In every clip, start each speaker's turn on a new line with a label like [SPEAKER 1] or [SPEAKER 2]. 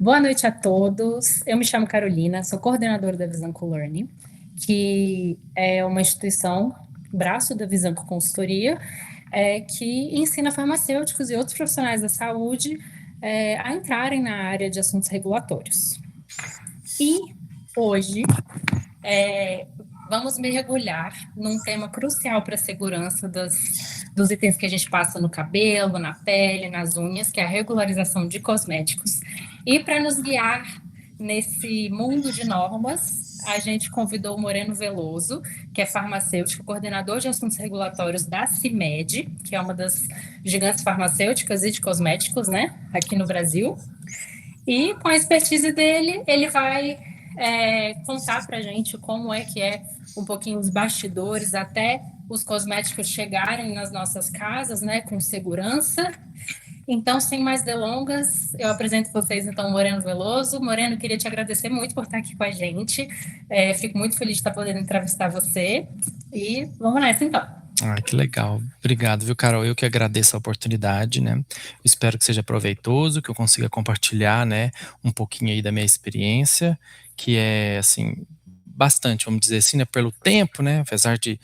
[SPEAKER 1] Boa noite a todos. Eu me chamo Carolina, sou coordenadora da Visanco Learning, que é uma instituição, braço da Visanco Consultoria, que ensina farmacêuticos e outros profissionais da saúde a entrarem na área de assuntos regulatórios. E hoje vamos mergulhar num tema crucial para a segurança dos itens que a gente passa no cabelo, na pele, nas unhas, que é a regularização de cosméticos. E para nos guiar nesse mundo de normas, a gente convidou o Moreno Veloso, que é farmacêutico, coordenador de assuntos regulatórios da CIMED, que é uma das gigantes farmacêuticas e de cosméticos, né, aqui no Brasil. E com a expertise dele, ele vai contar para a gente como é que é um pouquinho os bastidores até os cosméticos chegarem nas nossas casas, né, com segurança. Então, sem mais delongas, eu apresento vocês, então, o Moreno Veloso. Moreno, queria te agradecer muito por estar aqui com a gente. Fico muito feliz de estar podendo entrevistar você. E vamos nessa, então.
[SPEAKER 2] Ah, que legal. Obrigado, viu, Carol? Eu que agradeço a oportunidade, né? Espero que seja proveitoso, que eu consiga compartilhar, né, um pouquinho aí da minha experiência, que é, assim, bastante, vamos dizer assim, né, pelo tempo, né, apesar de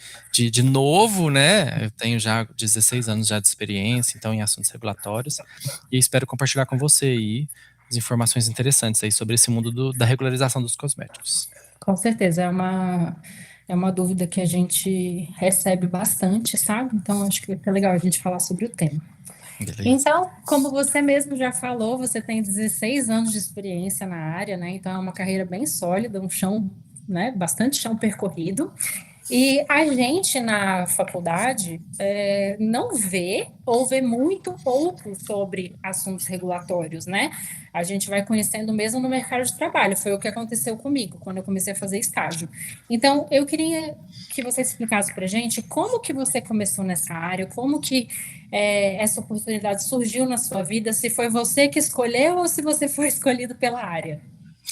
[SPEAKER 2] novo, né, eu tenho já 16 anos já de experiência, então, em assuntos regulatórios, e espero compartilhar com você aí as informações interessantes aí sobre esse mundo da regularização dos cosméticos.
[SPEAKER 1] Com certeza, é uma dúvida que a gente recebe bastante, sabe? Então, acho que é legal a gente falar sobre o tema.
[SPEAKER 2] Beleza?
[SPEAKER 1] Então, como você mesmo já falou, você tem 16 anos de experiência na área, né? Então, é uma carreira bem sólida, um chão, né? Bastante chão percorrido. E a gente na faculdade não vê ou vê muito pouco sobre assuntos regulatórios, né? A gente vai conhecendo mesmo no mercado de trabalho. Foi o que aconteceu comigo quando eu comecei a fazer estágio. Então, eu queria que você explicasse para a gente como que você começou nessa área, como que essa oportunidade surgiu na sua vida, se foi você que escolheu ou se você foi escolhido pela área.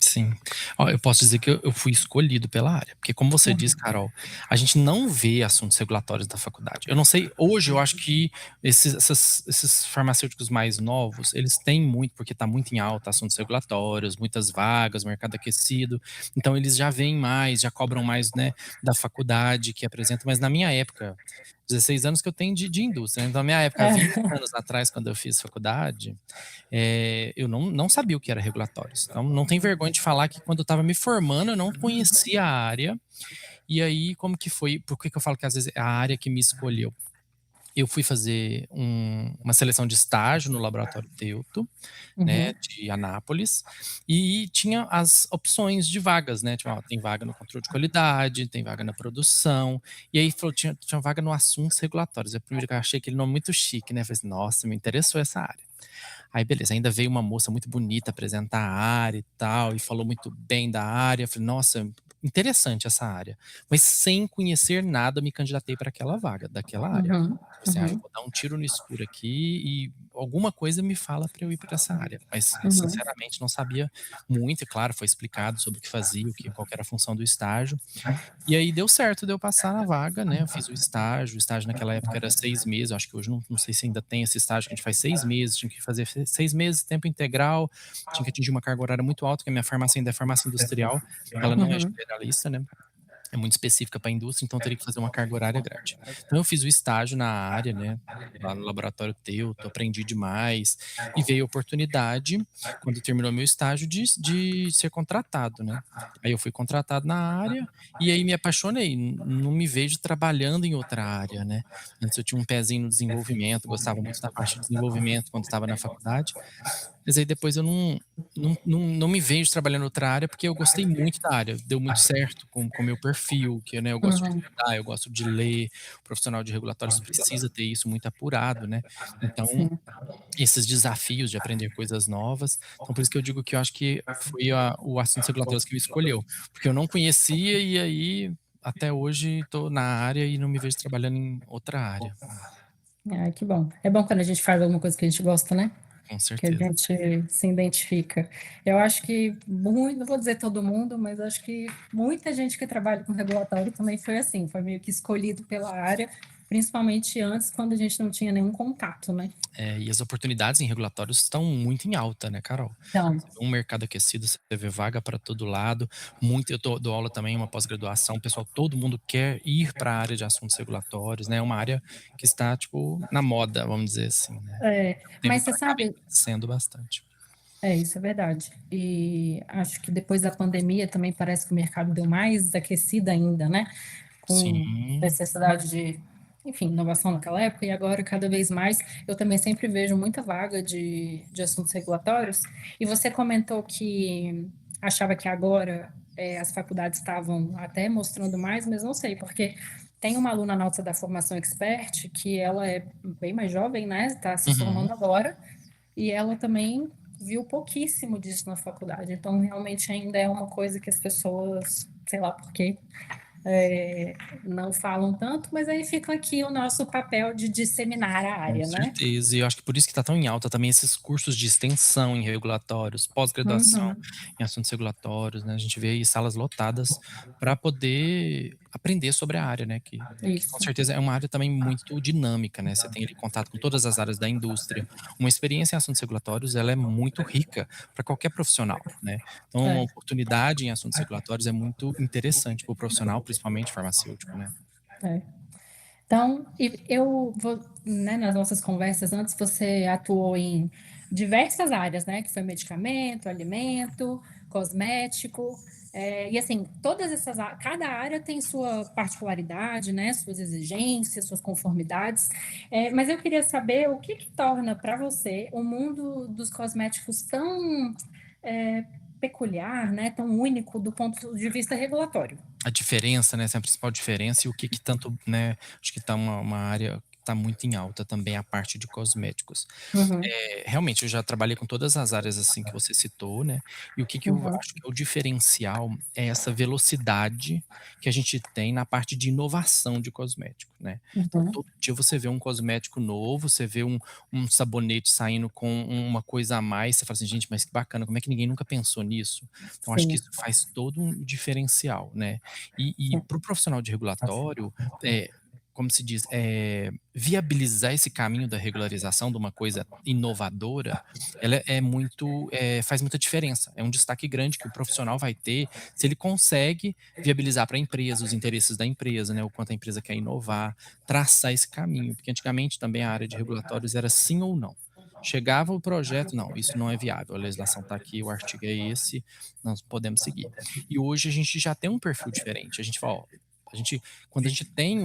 [SPEAKER 2] Sim. Ó, eu posso dizer que eu fui escolhido pela área, porque como você diz, Carol, a gente não vê assuntos regulatórios da faculdade. Eu não sei, hoje eu acho que esses farmacêuticos mais novos, eles têm muito, porque está muito em alta assuntos regulatórios, muitas vagas, mercado aquecido, então eles já veem mais, já cobram mais, né, da faculdade que apresenta, mas na minha época, 16 anos que eu tenho de indústria, né, então na minha época, há 20 anos atrás, quando eu fiz faculdade, eu não sabia o que era regulatórios. Então, não tem vergonha de falar que quando eu estava me formando, eu não conhecia a área. E aí, como que foi? Por que que eu falo que às vezes é a área que me escolheu? Eu fui fazer uma seleção de estágio no Laboratório Teuto, né,
[SPEAKER 1] Uhum.
[SPEAKER 2] de Anápolis, e tinha as opções de vagas, né? Tipo, ó, tem vaga no controle de qualidade, tem vaga na produção, e aí falou, tinha vaga no assuntos regulatórios. Eu primeiro que eu achei aquele nome muito chique, né? Falei assim, nossa, me interessou essa área. Aí beleza, ainda veio uma moça muito bonita apresentar a área e tal, e falou muito bem da área. Eu falei, nossa, interessante essa área. Mas sem conhecer nada, me candidatei para aquela vaga, daquela área.
[SPEAKER 1] Uhum.
[SPEAKER 2] Assim, ah, eu
[SPEAKER 1] Uhum.
[SPEAKER 2] vou dar um tiro no escuro aqui e alguma coisa me fala para eu ir para essa área. Mas,
[SPEAKER 1] Uhum.
[SPEAKER 2] sinceramente, não sabia muito, e claro, foi explicado sobre o que fazia, qual que era a função do estágio. E aí deu certo de eu passar na vaga, né, eu fiz o estágio naquela época era 6 meses, acho que hoje não sei se ainda tem esse estágio que a gente faz 6 meses, tinha que fazer 6 meses, tempo integral, tinha que atingir uma carga horária muito alta, porque a minha farmácia ainda é farmácia industrial, ela não é
[SPEAKER 1] Uhum.
[SPEAKER 2] generalista, né, é muito específica para a indústria, então eu teria que fazer uma carga horária grande. Então eu fiz o estágio na área, né, lá no laboratório Teuto, aprendi demais, e veio a oportunidade, quando terminou meu estágio, de ser contratado, né. Aí eu fui contratado na área, e aí me apaixonei, não me vejo trabalhando em outra área, né. Antes eu tinha um pezinho no desenvolvimento, gostava muito da parte de desenvolvimento quando estava na faculdade, mas aí depois eu não me vejo trabalhando em outra área, porque eu gostei muito da área, deu muito certo com o meu perfil, que, né, eu gosto de
[SPEAKER 1] Uhum.
[SPEAKER 2] estudar, eu gosto de ler, o profissional de regulatórios precisa ter isso muito apurado, né. Então,
[SPEAKER 1] Sim.
[SPEAKER 2] esses desafios de aprender coisas novas, então por isso que eu digo que eu acho que foi o assuntos regulatórios que me escolheu, porque eu não conhecia e aí até hoje estou na área e não me vejo trabalhando em outra área.
[SPEAKER 1] Ah, que bom. É bom quando a gente faz alguma coisa que a gente gosta, né?
[SPEAKER 2] Com
[SPEAKER 1] Que a
[SPEAKER 2] certeza.
[SPEAKER 1] gente se identifica. Eu acho que muito, não vou dizer todo mundo, mas acho que muita gente que trabalha com regulatório também foi assim, foi meio que escolhido pela área. principalmente antes, quando a gente não tinha nenhum contato, né.
[SPEAKER 2] E as oportunidades em regulatórios estão muito em alta, né, Carol?
[SPEAKER 1] Então,
[SPEAKER 2] Você vê um mercado aquecido, você vê vaga para todo lado, muito eu dou aula também, uma pós-graduação, pessoal, todo mundo quer ir para a área de assuntos regulatórios, né, é uma área que está, tipo, na moda, vamos dizer assim, né. Tempo
[SPEAKER 1] mas você
[SPEAKER 2] pra cá vem
[SPEAKER 1] sabe,
[SPEAKER 2] crescendo bastante.
[SPEAKER 1] isso é verdade. E acho que depois da pandemia também parece que o mercado deu mais aquecido ainda, né, com
[SPEAKER 2] Sim.
[SPEAKER 1] necessidade de, enfim, inovação naquela época, e agora cada vez mais. Eu também sempre vejo muita vaga de assuntos regulatórios, e você comentou que achava que agora, as faculdades estavam até mostrando mais, mas não sei, porque tem uma aluna nossa da formação expert que ela é bem mais jovem, né, está se
[SPEAKER 2] Uhum.
[SPEAKER 1] formando agora, e ela também viu pouquíssimo disso na faculdade, então realmente ainda é uma coisa que as pessoas, sei lá por quê, não falam tanto, mas aí fica aqui o nosso papel de disseminar a
[SPEAKER 2] Com
[SPEAKER 1] área, né?
[SPEAKER 2] certeza, e eu acho que por isso que está tão em alta também esses cursos de extensão em regulatórios, pós-graduação
[SPEAKER 1] Uhum,
[SPEAKER 2] em assuntos regulatórios, né, a gente vê aí salas lotadas para poder aprender sobre a área, né, que com
[SPEAKER 1] isso.
[SPEAKER 2] certeza é uma área também muito dinâmica, né, você tem ali contato com todas as áreas da indústria, uma experiência em assuntos regulatórios, ela é muito rica para qualquer profissional, né, então uma
[SPEAKER 1] É,
[SPEAKER 2] oportunidade em assuntos regulatórios é muito interessante para o profissional, principalmente farmacêutico, né.
[SPEAKER 1] é. Então, eu vou, né, nas nossas conversas antes, você atuou em diversas áreas, né? Que foi medicamento, alimento, cosmético, e assim, cada área tem sua particularidade, né? Suas exigências, suas conformidades. Mas eu queria saber o que torna para você o mundo dos cosméticos tão é, peculiar, né? Tão único do ponto de vista regulatório.
[SPEAKER 2] A diferença, né, essa é a principal diferença e o que que tanto, né, acho que tá uma área que tá muito em alta também a parte de cosméticos.
[SPEAKER 1] Uhum,
[SPEAKER 2] Realmente eu já trabalhei com todas as áreas, assim, que você citou, né, e o que que eu
[SPEAKER 1] uhum,
[SPEAKER 2] acho que é o diferencial é essa velocidade que a gente tem na parte de inovação de cosmético, né. Então
[SPEAKER 1] uhum.
[SPEAKER 2] todo dia você vê um cosmético novo, você vê um sabonete saindo com uma coisa a mais, você fala assim: "Gente, mas que bacana, como é que ninguém nunca pensou nisso?". Então acho que
[SPEAKER 1] Sim,
[SPEAKER 2] isso faz todo um diferencial, né. E
[SPEAKER 1] sim.
[SPEAKER 2] para o profissional de regulatório, como se diz, viabilizar esse caminho da regularização de uma coisa inovadora, ela é muito, faz muita diferença. É um destaque grande que o profissional vai ter se ele consegue viabilizar para a empresa, os interesses da empresa, né, o quanto a empresa quer inovar, traçar esse caminho, porque antigamente também a área de regulatórios era sim ou não. Chegava o projeto, não, isso não é viável, a legislação está aqui, o artigo é esse, nós podemos seguir. E hoje a gente já tem um perfil diferente. A gente fala, ó, a gente, quando a gente tem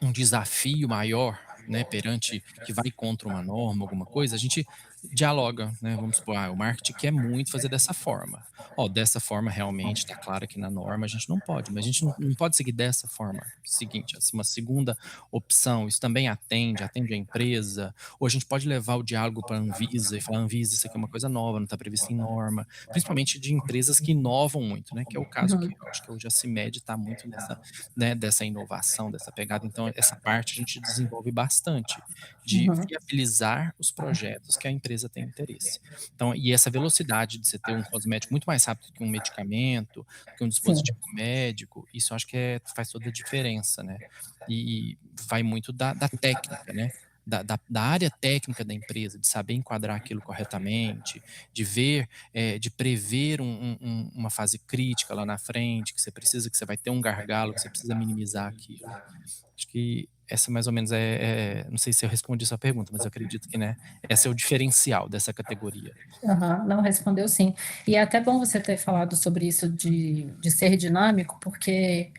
[SPEAKER 2] um desafio maior, né, perante que vai contra uma norma, alguma coisa, a gente dialoga, né? Vamos supor, o marketing quer muito fazer dessa forma. Ó, dessa forma realmente está claro que na norma a gente não pode, mas a gente não pode seguir dessa forma. Seguinte, assim, uma segunda opção, isso também atende a empresa, ou a gente pode levar o diálogo para a Anvisa e falar, Anvisa, isso aqui é uma coisa nova, não está previsto em norma, principalmente de empresas que inovam muito, né? Que é o caso que
[SPEAKER 1] Uhum,
[SPEAKER 2] eu acho que hoje a CIMED está muito nessa, né, dessa inovação, dessa pegada. Então, essa parte a gente desenvolve bastante, de
[SPEAKER 1] uhum,
[SPEAKER 2] viabilizar os projetos que a empresa tem interesse. Então, e essa velocidade de você ter um cosmético muito mais rápido que um medicamento, que um
[SPEAKER 1] sim.
[SPEAKER 2] dispositivo médico, isso eu acho que faz toda a diferença, né? E vai muito da técnica, né? Da área técnica da empresa, de saber enquadrar aquilo corretamente, de ver, de prever uma fase crítica lá na frente, que você precisa, que você vai ter um gargalo, que você precisa minimizar aquilo. Acho que essa mais ou menos não sei se eu respondi sua pergunta, mas eu acredito que, né, esse é o diferencial dessa categoria.
[SPEAKER 1] Aham, não, respondeu sim. E é até bom você ter falado sobre isso de ser dinâmico, porque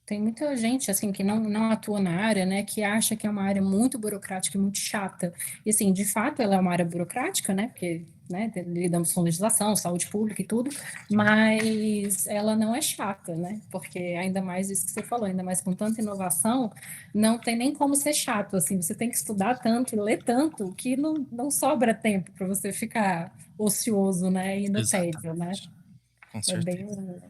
[SPEAKER 1] tem muita gente assim que não atua na área, né, que acha que é uma área muito burocrática e muito chata. E assim, de fato, ela é uma área burocrática, né, porque, né, lidamos com legislação, saúde pública e tudo, mas ela não é chata, né, porque ainda mais isso que você falou, ainda mais com tanta inovação, não tem nem como ser chato, assim, você tem que estudar tanto, ler tanto, que não sobra tempo para você ficar ocioso, né, e no tédio, né.
[SPEAKER 2] Exatamente, com
[SPEAKER 1] É bem,
[SPEAKER 2] certeza.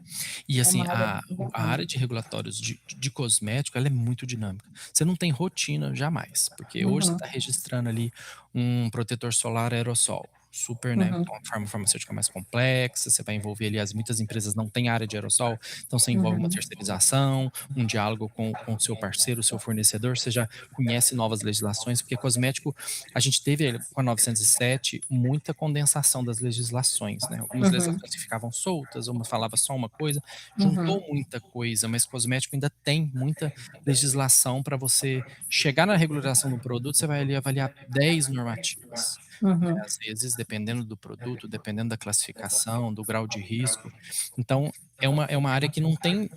[SPEAKER 2] E
[SPEAKER 1] é
[SPEAKER 2] assim,
[SPEAKER 1] uma área bem
[SPEAKER 2] a
[SPEAKER 1] bacana.
[SPEAKER 2] área de regulatórios de cosmético, ela é muito dinâmica. Você não tem rotina jamais, porque hoje você
[SPEAKER 1] Uhum,
[SPEAKER 2] está registrando ali um protetor solar aerossol. super, né,
[SPEAKER 1] Uhum.
[SPEAKER 2] uma forma farmacêutica mais complexa, você vai envolver ali muitas empresas não têm área de aerossol, então você envolve uma
[SPEAKER 1] Uhum.
[SPEAKER 2] terceirização, um diálogo com o seu parceiro, o seu fornecedor, você já conhece novas legislações, porque cosmético, a gente teve com a 907 muita condensação das legislações, né, algumas
[SPEAKER 1] Uhum.
[SPEAKER 2] legislações que ficavam soltas, uma falava só uma coisa, juntou
[SPEAKER 1] Uhum.
[SPEAKER 2] muita coisa, mas cosmético ainda tem muita legislação para você chegar na regularização do produto, você vai ali avaliar 10 normativas.
[SPEAKER 1] Uhum.
[SPEAKER 2] Às vezes, dependendo do produto, dependendo da classificação, do grau de risco. Então, é uma área que não tem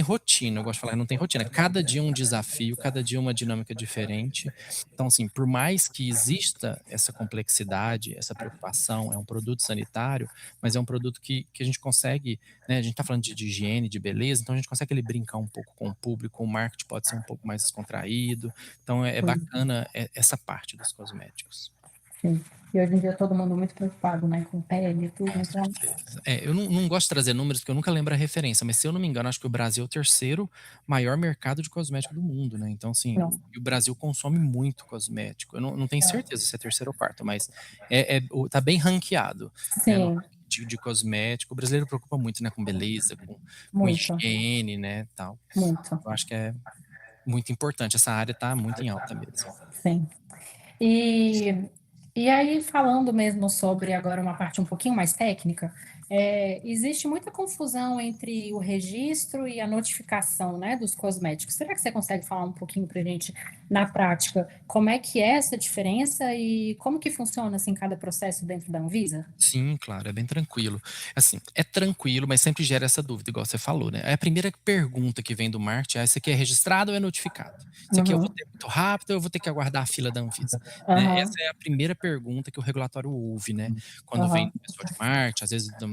[SPEAKER 2] rotina, eu gosto de falar, não tem rotina. Cada dia é um desafio, cada dia é uma dinâmica diferente. Então, assim, por mais que exista essa complexidade, essa preocupação, é um produto sanitário, mas é um produto que a gente consegue, né, a gente está falando de higiene, de beleza, então a gente consegue ali brincar um pouco com o público, o marketing pode ser um pouco mais descontraído. Então, é
[SPEAKER 1] Sim,
[SPEAKER 2] bacana essa parte dos cosméticos.
[SPEAKER 1] sim. E hoje em dia todo mundo muito preocupado, né, com pele e tudo,
[SPEAKER 2] Com
[SPEAKER 1] então
[SPEAKER 2] certeza. Eu não gosto de trazer números, porque eu nunca lembro a referência, mas se eu não me engano, acho que o Brasil é o terceiro maior mercado de cosmético do mundo, né. Então, assim,
[SPEAKER 1] nossa,
[SPEAKER 2] o Brasil consome muito cosmético. Eu não tenho certeza se é terceiro ou quarto, mas tá bem ranqueado, né, no
[SPEAKER 1] sim,
[SPEAKER 2] ranking de cosmético. O brasileiro preocupa muito, né, com beleza, com
[SPEAKER 1] muito,
[SPEAKER 2] higiene, né, tal.
[SPEAKER 1] muito,
[SPEAKER 2] Eu acho que é muito importante, essa área tá muito em alta mesmo.
[SPEAKER 1] sim. E, e aí, falando mesmo sobre agora uma parte um pouquinho mais técnica, existe muita confusão entre o registro e a notificação, né, dos cosméticos. Será que você consegue falar um pouquinho para a gente, na prática, como é que é essa diferença e como que funciona assim, cada processo dentro da Anvisa?
[SPEAKER 2] Sim, claro, é bem tranquilo. Assim, é tranquilo, mas sempre gera essa dúvida, igual você falou, né. É a primeira pergunta que vem do marketing: "Ah, isso aqui é registrado ou é notificado? Isso aqui eu vou
[SPEAKER 1] Uhum,
[SPEAKER 2] ter muito rápido ou eu vou ter que aguardar a fila da Anvisa?", né.
[SPEAKER 1] aham,
[SPEAKER 2] Essa é a primeira pergunta que o regulatório ouve, né, quando vem
[SPEAKER 1] aham,
[SPEAKER 2] do pessoal de marketing, às vezes da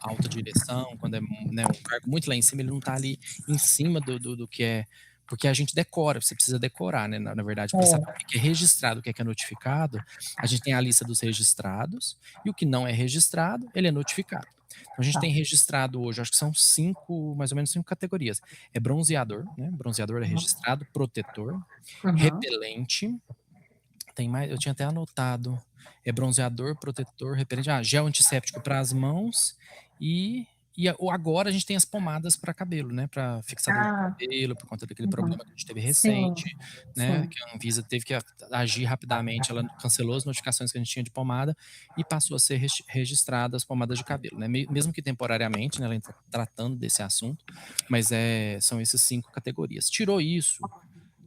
[SPEAKER 2] alta direção, quando é, né, um cargo muito lá em cima, ele não tá ali em cima do que é, porque a gente decora, você precisa decorar, né, na verdade, para saber o
[SPEAKER 1] é,
[SPEAKER 2] que que é registrado, o que é notificado, a gente tem a lista dos registrados, e o que não é registrado, ele é notificado. Então a gente
[SPEAKER 1] tá.
[SPEAKER 2] tem registrado hoje, acho que são 5, mais ou menos 5 categorias. É bronzeador, né, bronzeador é registrado, protetor,
[SPEAKER 1] Uhum.
[SPEAKER 2] repelente, tem mais, eu tinha até anotado, é bronzeador, protetor, repelente, gel antisséptico para as mãos e o agora a gente tem as pomadas para cabelo, né, para fixador de
[SPEAKER 1] Ah,
[SPEAKER 2] cabelo, por conta daquele
[SPEAKER 1] uhum.
[SPEAKER 2] problema que a gente teve
[SPEAKER 1] Sim,
[SPEAKER 2] recente, né,
[SPEAKER 1] sim.
[SPEAKER 2] que a Anvisa teve que agir rapidamente, ela cancelou as notificações que a gente tinha de pomada e passou a ser registrada as pomadas de cabelo, né, mesmo que temporariamente, né, ela está tratando desse assunto, mas são essas 5 categorias. Tirou isso,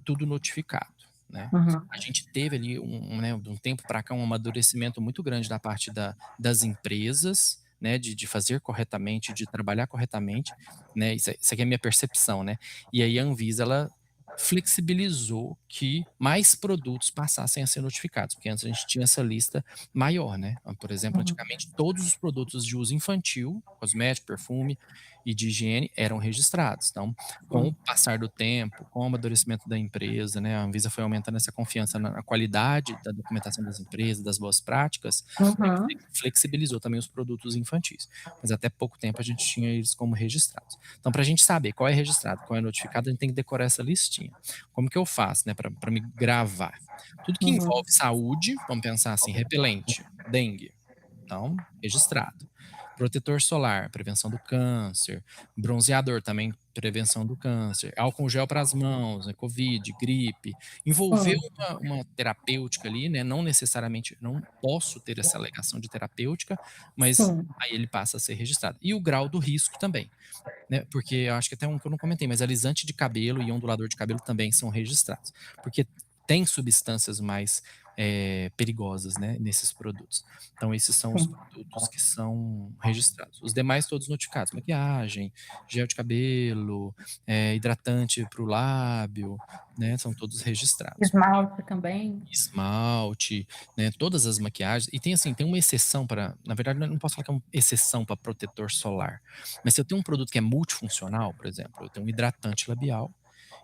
[SPEAKER 2] tudo notificado, né.
[SPEAKER 1] Uhum.
[SPEAKER 2] A gente teve ali né, de um tempo para cá, um amadurecimento muito grande da parte das empresas, né, de fazer corretamente, de trabalhar corretamente, né, isso aqui é a minha percepção, né. E aí a Anvisa, ela flexibilizou que mais produtos passassem a ser notificados, porque antes a gente tinha essa lista maior, né. Por exemplo,
[SPEAKER 1] Uhum.
[SPEAKER 2] antigamente todos os produtos de uso infantil, cosmético, perfume e de higiene eram registrados. Então, com o
[SPEAKER 1] Sim.
[SPEAKER 2] passar do tempo, com o amadurecimento da empresa, né, a Anvisa foi aumentando essa confiança na qualidade da documentação das empresas, das boas práticas, né,
[SPEAKER 1] Uhum.
[SPEAKER 2] que flexibilizou também os produtos infantis. Mas até pouco tempo a gente tinha eles como registrados. Então, para a gente saber qual é registrado, qual é notificado, a gente tem que decorar essa listinha. Como que eu faço, né, para me gravar? Tudo que
[SPEAKER 1] Uhum.
[SPEAKER 2] envolve saúde, vamos pensar assim, repelente, dengue, então, registrado. Protetor solar, prevenção do câncer. Bronzeador também, prevenção do câncer. Álcool gel para as mãos, né, Covid, gripe. Envolver
[SPEAKER 1] Sim.
[SPEAKER 2] uma terapêutica ali, né? Não necessariamente, não posso ter essa alegação de terapêutica, mas
[SPEAKER 1] Sim.
[SPEAKER 2] aí ele passa a ser registrado. E o grau do risco também, né? Porque eu acho que até um que eu não comentei, mas alisante de cabelo e ondulador de cabelo também são registrados. Porque tem substâncias mais perigosas, né, nesses produtos. Então, esses são os
[SPEAKER 1] Sim.
[SPEAKER 2] produtos que são registrados. Os demais, todos notificados: maquiagem, gel de cabelo, hidratante para o lábio, né, são todos registrados.
[SPEAKER 1] Esmalte também.
[SPEAKER 2] Esmalte, né, todas as maquiagens. E tem assim, tem uma exceção para, na verdade, eu não posso falar que é uma exceção para protetor solar, mas se eu tenho um produto que é multifuncional, por exemplo, eu tenho um hidratante labial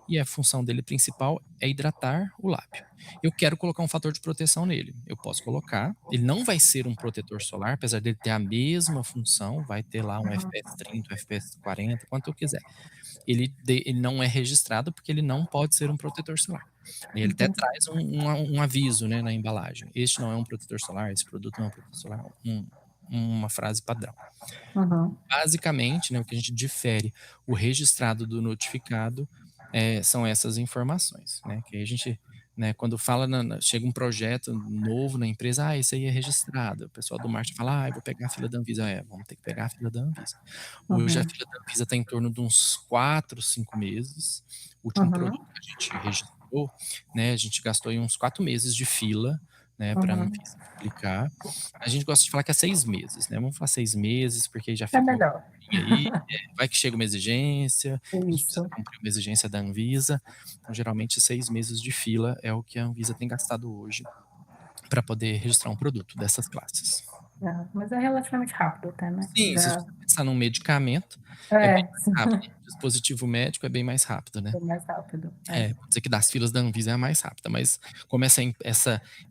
[SPEAKER 2] e a função dele principal é hidratar o lábio. Eu quero colocar um fator de proteção nele, eu posso colocar, ele não vai ser um protetor solar, apesar dele ter a mesma função, vai ter lá um
[SPEAKER 1] Uhum.
[SPEAKER 2] FPS 30, um FPS 40, quanto eu quiser. Ele não é registrado, porque ele não pode ser um protetor solar. Ele até
[SPEAKER 1] Entendi.
[SPEAKER 2] traz um aviso, né, na embalagem: "Este não é um protetor solar, esse produto não é um protetor solar", uma frase padrão.
[SPEAKER 1] Uhum.
[SPEAKER 2] Basicamente, né, o que a gente difere o registrado do notificado, são essas informações, né, que aí a gente, né, quando fala chega um projeto novo na empresa: "Ah, esse aí é registrado", o pessoal do marketing fala: "Ah, eu vou pegar a fila da Anvisa", vamos ter que pegar a fila da Anvisa. Hoje a
[SPEAKER 1] Uhum.
[SPEAKER 2] fila da Anvisa está em torno de uns 4, 5 meses, o último produto
[SPEAKER 1] Uhum.
[SPEAKER 2] que a gente registrou, né, a gente gastou aí uns 4 meses de fila, né, pra
[SPEAKER 1] Uhum.
[SPEAKER 2] Anvisa publicar. A gente gosta de falar que é 6 meses, né, vamos falar 6 meses, porque aí já
[SPEAKER 1] É
[SPEAKER 2] fica uma
[SPEAKER 1] melhor.
[SPEAKER 2] colinha aí, vai que chega uma exigência, a gente precisa
[SPEAKER 1] Isso.
[SPEAKER 2] cumprir uma exigência da Anvisa, então geralmente 6 meses de fila é o que a Anvisa tem gastado hoje para poder registrar um produto dessas classes.
[SPEAKER 1] É, mas é relativamente rápido até, né?
[SPEAKER 2] Sim, se
[SPEAKER 1] Já.
[SPEAKER 2] você pensar num medicamento, é bem
[SPEAKER 1] É,
[SPEAKER 2] mais
[SPEAKER 1] sim,
[SPEAKER 2] rápido, um dispositivo médico é bem mais rápido, né.
[SPEAKER 1] é mais rápido. É.
[SPEAKER 2] Vou dizer que das filas da Anvisa é a mais rápida, mas como essa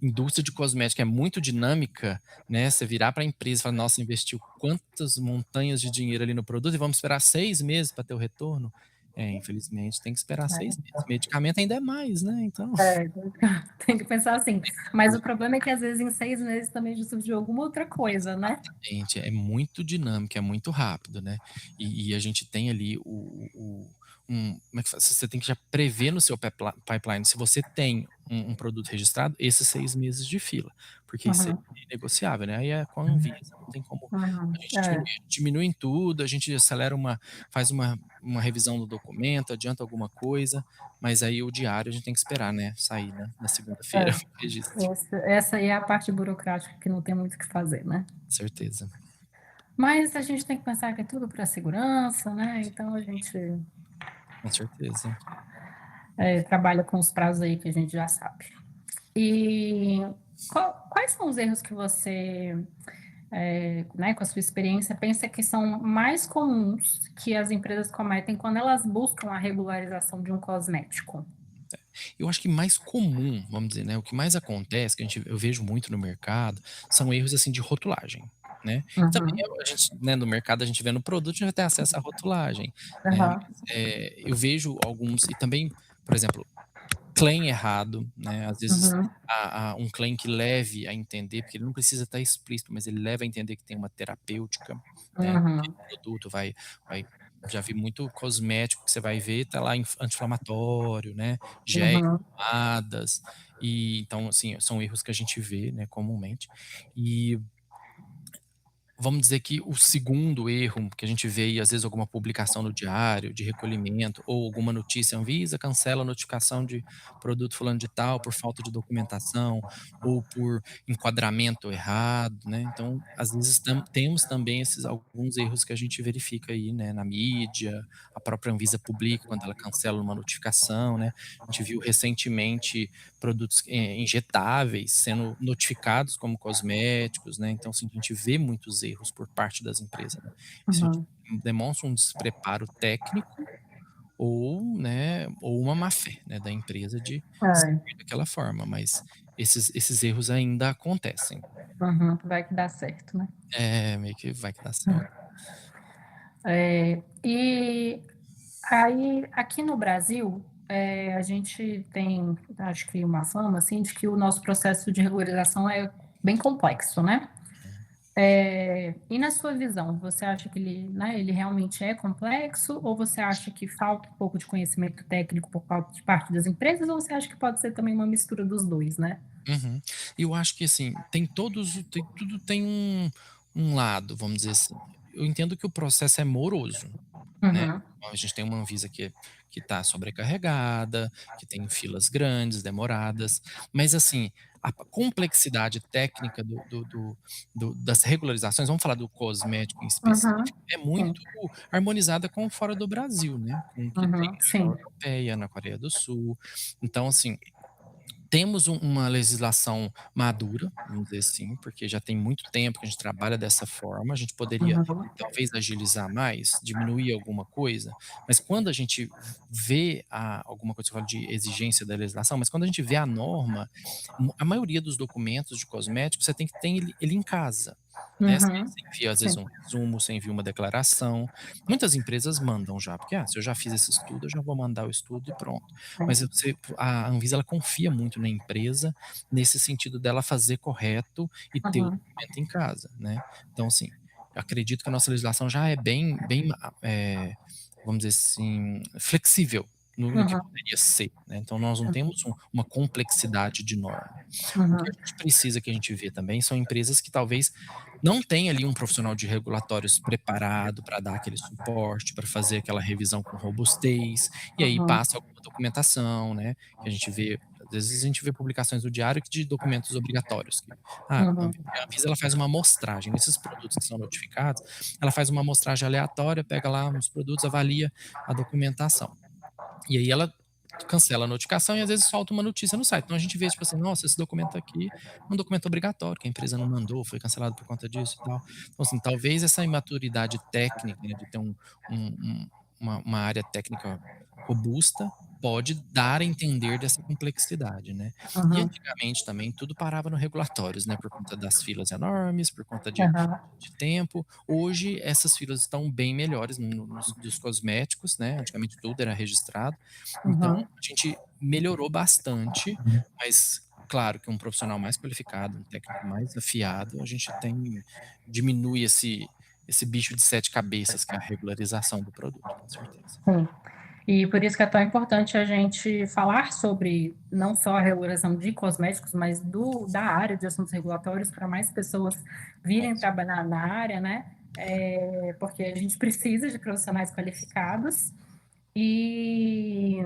[SPEAKER 2] indústria de cosmética é muito dinâmica, né, você virar para a empresa e falar: "Nossa, investiu quantas montanhas de dinheiro ali no produto e vamos esperar 6 meses para ter o retorno?". Infelizmente tem que esperar 6 meses. Medicamento ainda é mais, né, então
[SPEAKER 1] É, tem que pensar assim. Mas o problema é que às vezes em 6 meses também já surgiu alguma outra coisa, né?
[SPEAKER 2] exatamente, é muito dinâmico, é muito rápido, né. E a gente tem ali como é que fala? Você tem que já prever no seu pipeline, se você tem um produto registrado, esses 6 meses de fila, porque isso é
[SPEAKER 1] Uhum.
[SPEAKER 2] inegociável, né, aí é com a Anvisa, não tem como
[SPEAKER 1] Uhum.
[SPEAKER 2] a gente
[SPEAKER 1] É,
[SPEAKER 2] diminui em tudo, a gente acelera faz uma revisão do documento, adianta alguma coisa, mas aí o diário a gente tem que esperar, né, sair na segunda-feira
[SPEAKER 1] é.
[SPEAKER 2] o registro.
[SPEAKER 1] Essa aí é a parte burocrática que não tem muito o que fazer, né?
[SPEAKER 2] Certeza,
[SPEAKER 1] Mas a gente tem que pensar que é tudo para segurança, né? Então a gente
[SPEAKER 2] com certeza.
[SPEAKER 1] trabalha com os prazos aí que a gente já sabe. E quais são os erros que você, né, com a sua experiência, pensa que são mais comuns que as empresas cometem quando elas buscam a regularização de um cosmético?
[SPEAKER 2] Eu acho que mais comum, vamos dizer, né, o que mais acontece, que eu vejo muito no mercado, são erros, assim, de rotulagem, né. E também
[SPEAKER 1] Uhum.
[SPEAKER 2] a gente, né, no mercado a gente vê no produto, a gente vai ter acesso à rotulagem, né,
[SPEAKER 1] Aham.
[SPEAKER 2] mas, eu vejo alguns e também, por exemplo, claim errado, né, às vezes
[SPEAKER 1] Uhum.
[SPEAKER 2] um claim que leve a entender, porque ele não precisa estar explícito, mas ele leva a entender que tem uma terapêutica, né, aquele
[SPEAKER 1] Uhum.
[SPEAKER 2] produto vai já vi muito cosmético que você vai ver, tá lá anti-inflamatório, né, géis,
[SPEAKER 1] Uhum.
[SPEAKER 2] pomadas, e então, assim, são erros que a gente vê, né, comumente. E vamos dizer que o segundo erro que a gente vê e às vezes alguma publicação no diário de recolhimento ou alguma notícia: "Anvisa cancela a notificação de produto fulano de tal por falta de documentação ou por enquadramento errado", né. Então, às vezes temos também esses alguns erros que a gente verifica aí, né, na mídia, a própria Anvisa publica quando ela cancela uma notificação, né. A gente viu recentemente produtos, injetáveis sendo notificados como cosméticos, né, então, assim, a gente vê muitos erros por parte das empresas, né. Isso a gente
[SPEAKER 1] Uhum.
[SPEAKER 2] demonstra um despreparo técnico ou, né, ou uma má-fé, né, da empresa de
[SPEAKER 1] É.
[SPEAKER 2] seguir daquela forma, mas esses erros ainda acontecem.
[SPEAKER 1] Uhum. Vai que dá certo, né?
[SPEAKER 2] É, meio que vai que dá certo.
[SPEAKER 1] E aí, aqui no Brasil, a gente tem, acho que uma fama, assim, de que o nosso processo de regularização é bem complexo, né? E na sua visão, você acha que ele, né, ele realmente é complexo, ou você acha que falta um pouco de conhecimento técnico por parte das empresas, ou você acha que pode ser também uma mistura dos dois, né?
[SPEAKER 2] Uhum. Eu acho que, assim, tudo tem um lado, vamos dizer assim. Eu entendo que o processo é moroso, né.
[SPEAKER 1] Uhum.
[SPEAKER 2] Então a gente tem uma Anvisa que está sobrecarregada, que tem filas grandes, demoradas, mas assim, a complexidade técnica das regularizações, vamos falar do cosmético em
[SPEAKER 1] Uhum.
[SPEAKER 2] específico, é
[SPEAKER 1] Sim.
[SPEAKER 2] muito harmonizada com fora do Brasil, né, com o que tem
[SPEAKER 1] Uhum.
[SPEAKER 2] na União
[SPEAKER 1] Sim.
[SPEAKER 2] Europeia, na Coreia do Sul. Então assim, Temos uma legislação madura, vamos dizer assim, porque já tem muito tempo que a gente trabalha dessa forma, a gente poderia
[SPEAKER 1] Uhum,
[SPEAKER 2] talvez agilizar mais, diminuir alguma coisa, mas quando a gente vê alguma coisa, você fala de exigência da legislação, mas quando a gente vê a norma, a maioria dos documentos de cosméticos você tem que ter ele em casa, né,
[SPEAKER 1] uhum,
[SPEAKER 2] você envia às vezes
[SPEAKER 1] sim,
[SPEAKER 2] um resumo, você envia uma declaração, muitas empresas mandam já, porque, se eu já fiz esse estudo, eu já vou mandar o estudo e pronto. Mas
[SPEAKER 1] sim,
[SPEAKER 2] a Anvisa ela confia muito na empresa, nesse sentido dela fazer correto e ter o
[SPEAKER 1] uhum,
[SPEAKER 2] documento em casa, né. Então assim, eu acredito que a nossa legislação já é bem, vamos dizer assim, flexível no que
[SPEAKER 1] uhum,
[SPEAKER 2] poderia ser, né, então nós não temos uma complexidade de norma. O que a
[SPEAKER 1] uhum,
[SPEAKER 2] gente precisa, que a gente vê também, são empresas que talvez não tenha ali um profissional de regulatórios preparado para dar aquele suporte, para fazer aquela revisão com robustez, e aí
[SPEAKER 1] uhum,
[SPEAKER 2] passa alguma documentação, né, que a gente vê às vezes a gente vê publicações do diário de documentos obrigatórios que,
[SPEAKER 1] uhum,
[SPEAKER 2] a Anvisa ela faz uma amostragem, nesses produtos que são notificados, ela faz uma amostragem aleatória, pega lá uns produtos, avalia a documentação. E aí ela cancela a notificação e às vezes solta uma notícia no site. Então a gente vê, tipo assim, nossa, esse documento aqui é um documento obrigatório, que a empresa não mandou, foi cancelado por conta disso e tal. Então, assim, talvez essa imaturidade técnica, né, de ter um uma área técnica robusta, pode dar a entender dessa complexidade, né. E
[SPEAKER 1] uhum,
[SPEAKER 2] antigamente também tudo parava no regulatórios, né, por conta das filas enormes, por conta
[SPEAKER 1] uhum,
[SPEAKER 2] de tempo. Hoje essas filas estão bem melhores nos dos cosméticos, né, antigamente tudo era registrado, então
[SPEAKER 1] uhum.
[SPEAKER 2] a gente melhorou bastante, mas claro que um profissional mais qualificado, um técnico mais afiado, a gente diminui esse bicho de 7 cabeças que é a regularização do produto, com certeza.
[SPEAKER 1] Sim. E por isso que é tão importante a gente falar sobre não só a regulação de cosméticos, mas da área de assuntos regulatórios para mais pessoas
[SPEAKER 2] Com
[SPEAKER 1] virem
[SPEAKER 2] cer
[SPEAKER 1] trabalhar na área, né? Porque a gente precisa de profissionais qualificados e,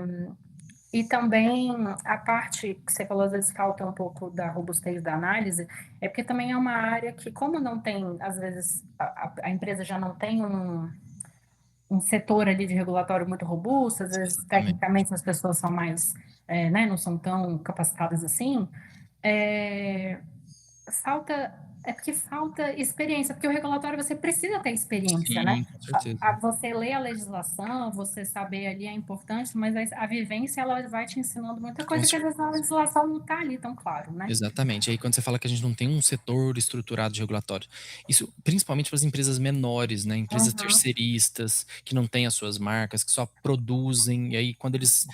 [SPEAKER 1] e também a parte que você falou, às vezes falta um pouco da robustez da análise, é porque também é uma área que, como não tem, às vezes, a empresa já não tem um setor ali de regulatório muito robusto, às vezes
[SPEAKER 2] exatamente.
[SPEAKER 1] tecnicamente as pessoas são mais, né, não são tão capacitadas assim, é, falta, é porque falta experiência, porque o regulatório você precisa ter experiência, né?
[SPEAKER 2] Sim, com certeza.
[SPEAKER 1] Você ler a legislação, você saber ali é importante, mas a vivência ela vai te ensinando muita
[SPEAKER 2] Com
[SPEAKER 1] coisa que às vezes
[SPEAKER 2] certeza.
[SPEAKER 1] a legislação não está ali tão claro, né?
[SPEAKER 2] Exatamente. Aí quando você fala que a gente não tem um setor estruturado de regulatório, isso principalmente para as empresas menores, né, empresas
[SPEAKER 1] Uhum,
[SPEAKER 2] terceiristas, que não têm as suas marcas, que só produzem, e aí quando eles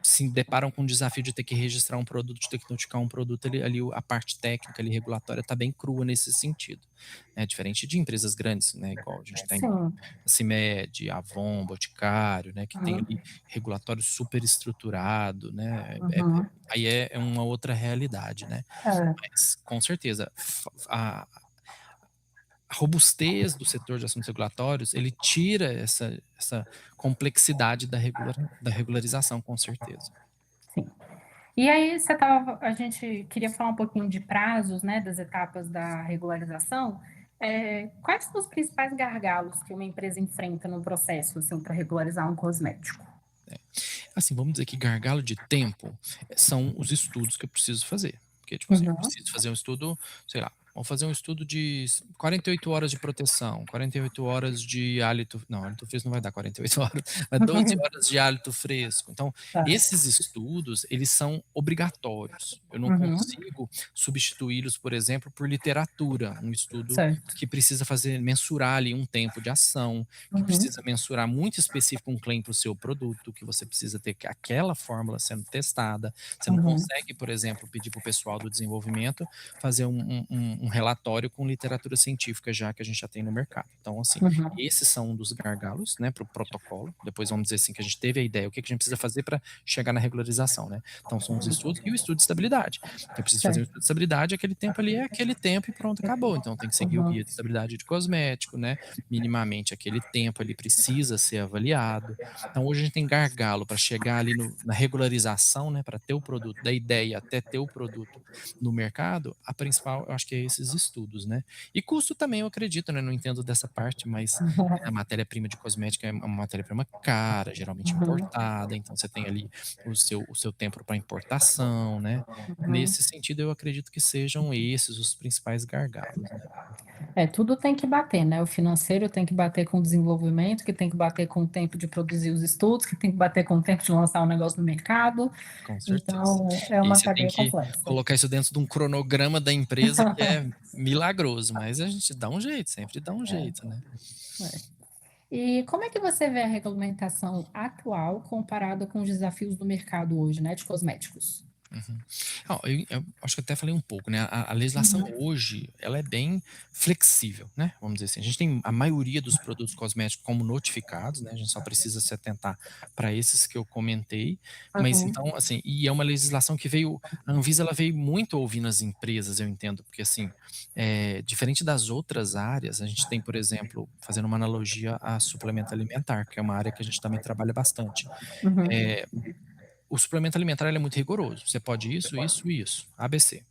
[SPEAKER 2] se deparam com o desafio de ter que registrar um produto, de ter que notificar um produto, ali a parte técnica ali, regulatória está bem crua nesse sentido, né, diferente de empresas grandes, né, igual a gente tem
[SPEAKER 1] sim.
[SPEAKER 2] a CIMED, Avon, Boticário, né, que tem
[SPEAKER 1] Uhum,
[SPEAKER 2] ali regulatório super estruturado, né,
[SPEAKER 1] uhum,
[SPEAKER 2] aí é uma outra realidade, né.
[SPEAKER 1] é,
[SPEAKER 2] Mas com certeza, a robustez do setor de assuntos regulatórios, ele tira essa complexidade da regularização, com certeza.
[SPEAKER 1] sim. E aí você tava, a gente queria falar um pouquinho de prazos, né, das etapas da regularização. Quais são os principais gargalos que uma empresa enfrenta no processo, assim, para regularizar um cosmético?
[SPEAKER 2] Assim, vamos dizer que gargalo de tempo são os estudos que eu preciso fazer. Porque, tipo assim, eu
[SPEAKER 1] Uhum.
[SPEAKER 2] preciso fazer um estudo, sei lá, vamos fazer um estudo de 48 horas de proteção, 48 horas de hálito. Não, hálito fresco não vai dar 48 horas, mas 12 horas de hálito fresco. Então,
[SPEAKER 1] Tá.
[SPEAKER 2] esses estudos, eles são obrigatórios. Eu não
[SPEAKER 1] Uhum.
[SPEAKER 2] consigo substituí-los, por exemplo, por literatura, um estudo
[SPEAKER 1] Certo.
[SPEAKER 2] que precisa fazer mensurar ali um tempo de ação, que
[SPEAKER 1] Uhum.
[SPEAKER 2] precisa mensurar muito específico um claim para o seu produto, que você precisa ter aquela fórmula sendo testada. Você não
[SPEAKER 1] Uhum.
[SPEAKER 2] consegue, por exemplo, pedir para o pessoal do desenvolvimento fazer um relatório com literatura científica já que a gente já tem no mercado. Então, assim,
[SPEAKER 1] Uhum.
[SPEAKER 2] esses são um dos gargalos, né, para o protocolo. Depois vamos dizer assim que a gente teve a ideia, o que que a gente precisa fazer para chegar na regularização, né? Então são os estudos e o estudo de estabilidade. Eu preciso fazer um
[SPEAKER 1] Certo.
[SPEAKER 2] estudo de estabilidade, aquele tempo ali é aquele tempo e pronto, acabou. Então tem que seguir o
[SPEAKER 1] Uhum.
[SPEAKER 2] guia de estabilidade de cosmético, né? Minimamente aquele tempo ali precisa ser avaliado. Então hoje a gente tem gargalo para chegar ali na regularização, né, para ter o produto, da ideia até ter o produto no mercado, a principal, eu acho que é esses estudos, né. E custo também eu acredito, né, não entendo dessa parte, mas a matéria-prima de cosmética é uma matéria-prima cara, geralmente
[SPEAKER 1] Uhum,
[SPEAKER 2] importada, então você tem ali o seu tempo para importação, né.
[SPEAKER 1] uhum.
[SPEAKER 2] Nesse sentido, eu acredito que sejam esses os principais gargalos, né.
[SPEAKER 1] É, tudo tem que bater, né? O financeiro tem que bater com o desenvolvimento, que tem que bater com o tempo de produzir os estudos, que tem que bater com o tempo de lançar um negócio no mercado.
[SPEAKER 2] Com certeza.
[SPEAKER 1] Então, é
[SPEAKER 2] E aí
[SPEAKER 1] uma
[SPEAKER 2] você tem
[SPEAKER 1] cadeia
[SPEAKER 2] que
[SPEAKER 1] complexa.
[SPEAKER 2] colocar isso dentro de um cronograma da empresa que é milagroso, mas a gente dá um jeito, sempre dá um jeito, né.
[SPEAKER 1] É. E como é que você vê a regulamentação atual comparada com os desafios do mercado hoje, né, de cosméticos?
[SPEAKER 2] Uhum. Ó, eu acho que até falei um pouco, né, a legislação
[SPEAKER 1] Uhum,
[SPEAKER 2] hoje, ela é bem flexível, né, vamos dizer assim. A gente tem a maioria dos produtos cosméticos como notificados, né, a gente só precisa se atentar para esses que eu comentei, mas
[SPEAKER 1] uhum,
[SPEAKER 2] então, assim, e é uma legislação que veio a Anvisa ela veio muito ouvindo as empresas, eu entendo, porque assim, diferente das outras áreas, a gente tem, por exemplo, fazendo uma analogia a suplemento alimentar, que é uma área que a gente também trabalha bastante.
[SPEAKER 1] uhum,
[SPEAKER 2] Eh o suplemento alimentar ele é muito rigoroso. Você pode isso, isso e isso, ABC.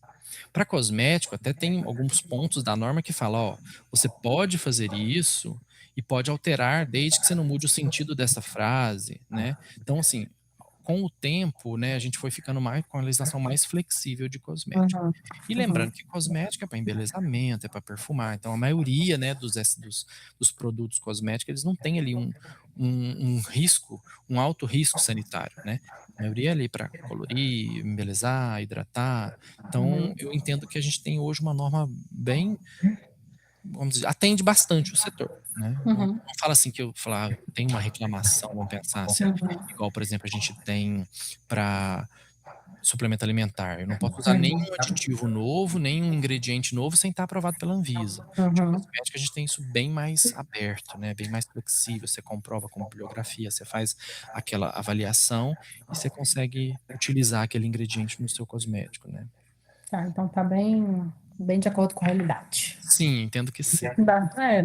[SPEAKER 2] Para cosmético, até tem alguns pontos da norma que fala, ó, você pode fazer isso e pode alterar desde que você não mude o sentido dessa frase, né. Então, assim, com o tempo, né, a gente foi ficando mais com a legislação mais flexível de cosmético.
[SPEAKER 1] uhum,
[SPEAKER 2] E
[SPEAKER 1] uhum,
[SPEAKER 2] lembrando que cosmética é para embelezamento, é para perfumar, então a maioria, né, dos produtos cosméticos, eles não têm ali um risco, um alto risco sanitário, né. A maioria é ali para colorir, embelezar, hidratar. Então
[SPEAKER 1] uhum,
[SPEAKER 2] eu entendo que a gente tem hoje uma norma bem, vamos dizer, atende bastante o setor, né.
[SPEAKER 1] uhum,
[SPEAKER 2] Não fala assim que eu falar: "Ah, tem uma reclamação", vamos pensar assim,
[SPEAKER 1] uhum,
[SPEAKER 2] igual, por exemplo, a gente tem para suplemento alimentar. Eu não posso usar nenhum
[SPEAKER 1] uhum,
[SPEAKER 2] aditivo novo, nenhum ingrediente novo sem estar aprovado pela Anvisa. De
[SPEAKER 1] uhum.
[SPEAKER 2] cosmética a gente tem isso bem mais aberto, né, bem mais flexível, você comprova com bibliografia, você faz aquela avaliação e você consegue utilizar aquele ingrediente no seu cosmético, né.
[SPEAKER 1] Tá, então tá bem de acordo com a realidade.
[SPEAKER 2] Sim, entendo que sim.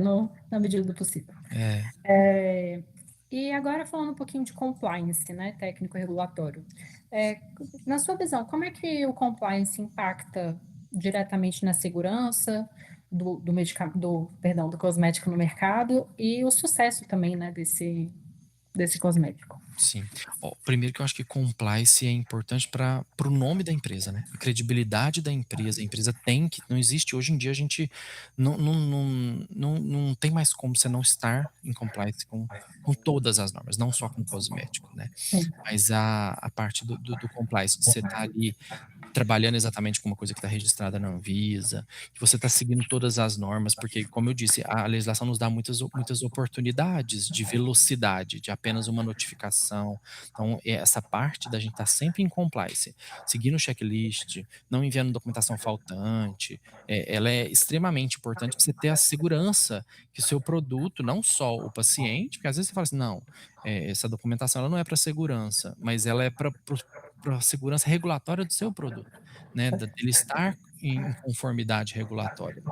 [SPEAKER 1] No na medida do possível.
[SPEAKER 2] É,
[SPEAKER 1] Eh, e agora falando um pouquinho de compliance, né, técnico regulatório. Eh, na sua visão, como é que o compliance impacta diretamente na segurança do cosmético no mercado e o sucesso também, né, desse cosmético?
[SPEAKER 2] sim. Ó, primeiro que eu acho que compliance é importante para o nome da empresa, né, a credibilidade da empresa, a empresa tem que não existe hoje em dia a gente não tem mais como você não estar em compliance com todas as normas, não só com cosmético, né.
[SPEAKER 1] Sim.
[SPEAKER 2] Mas a parte do compliance, de você estar ali trabalhando exatamente com uma coisa que está registrada na Anvisa, que você está seguindo todas as normas, porque, como eu disse, a legislação nos dá muitas oportunidades de velocidade, de apenas uma notificação. Então, essa parte da gente estar sempre em compliance, seguindo o checklist, não enviando documentação faltante, ela é extremamente importante para você ter a segurança que o seu produto, não só o paciente, porque às vezes você fala assim: "Não, essa documentação ela não é para segurança, mas ela é para a segurança regulatória do seu produto, né, dele estar em conformidade regulatória.